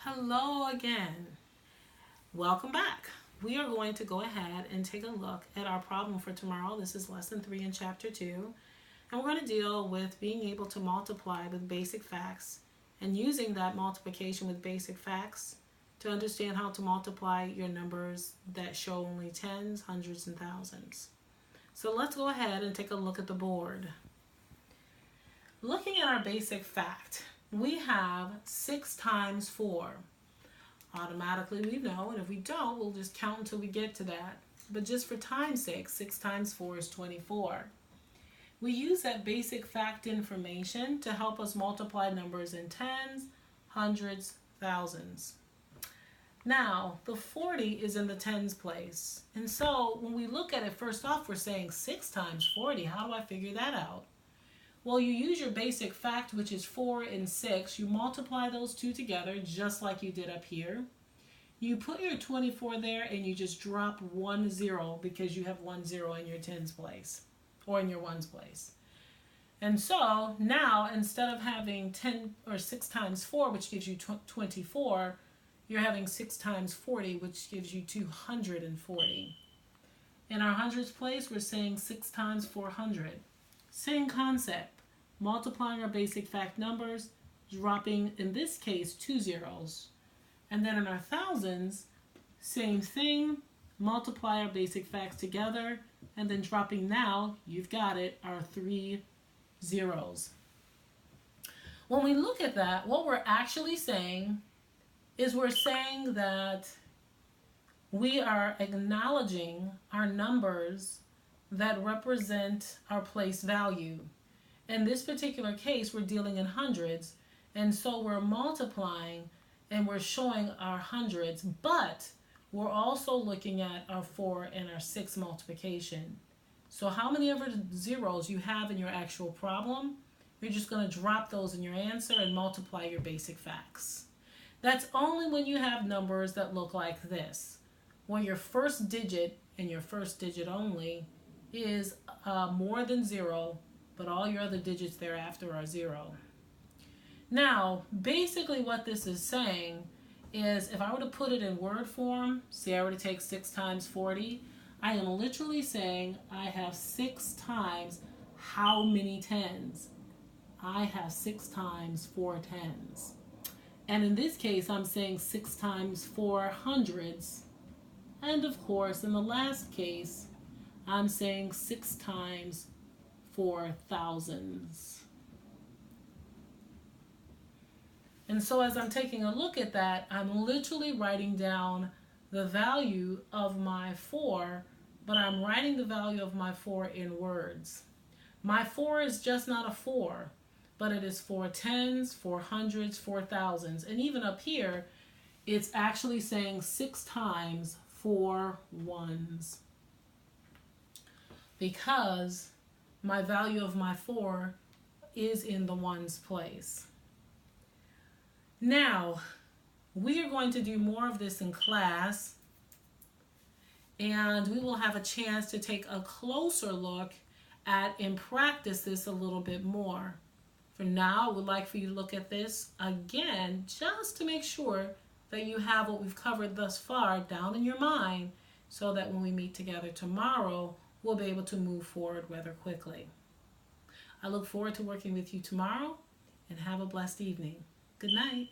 Hello again. Welcome back. We are going to go ahead and take a look at our problem for tomorrow. This is lesson 3 in chapter 2. And we're going to deal with being able to multiply with basic facts and using that multiplication with basic facts to understand how to multiply your numbers that show only tens, hundreds, and thousands. So let's go ahead and take a look at the board. Looking at our basic fact, we have 6 times 4. Automatically we know, and if we don't, we'll just count until we get to that. But just for time's sake, 6 times 4 is 24. We use that basic fact information to help us multiply numbers in tens, hundreds, thousands. Now, the 40 is in the tens place. And so when we look at it, first off, we're saying 6 times 40. How do I figure that out? Well, you use your basic fact, which is 4 and 6. You multiply those two together, just like you did up here. You put your 24 there, and you just drop 1 0 because you have 1 0 in your tens place, or in your ones place. And so now, instead of having 10 or 6 times 4, which gives you 24, you're having 6 times 40, which gives you 240. In our hundreds place, we're saying 6 times 400. Same concept. Multiplying our basic fact numbers, dropping, in this case, 2 zeros. And then in our thousands, same thing, multiply our basic facts together, and then dropping now, you've got it, our 3 zeros. When we look at that, what we're actually saying is we're saying that we are acknowledging our numbers that represent our place value. In this particular case, we're dealing in hundreds, and so we're multiplying and we're showing our hundreds, but we're also looking at our 4 and our 6 multiplication. So how many ever zeros you have in your actual problem, you're just going to drop those in your answer and multiply your basic facts. That's only when you have numbers that look like this, where your first digit and your first digit only is more than 0, but all your other digits thereafter are 0. Now, basically what this is saying is if I were to put it in word form, say I were to take 6 times 40, I am literally saying I have 6 times how many tens? I have 6 times 4 tens. And in this case, I'm saying 6 times 4 hundreds. And of course, in the last case, I'm saying 6 times 4 thousands. And so as I'm taking a look at that, I'm literally writing down the value of my 4, but I'm writing the value of my 4 in words. My 4 is just not a 4, but it is 4 tens, 4 hundreds, 4 thousands. And even up here, it's actually saying 6 times 4 ones. Because my value of my 4 is in the ones place. Now, we are going to do more of this in class, and we will have a chance to take a closer look at and practice this a little bit more. For now, I would like for you to look at this again, just to make sure that you have what we've covered thus far down in your mind, so that when we meet together tomorrow, we'll be able to move forward rather quickly. I look forward to working with you tomorrow, and have a blessed evening. Good night.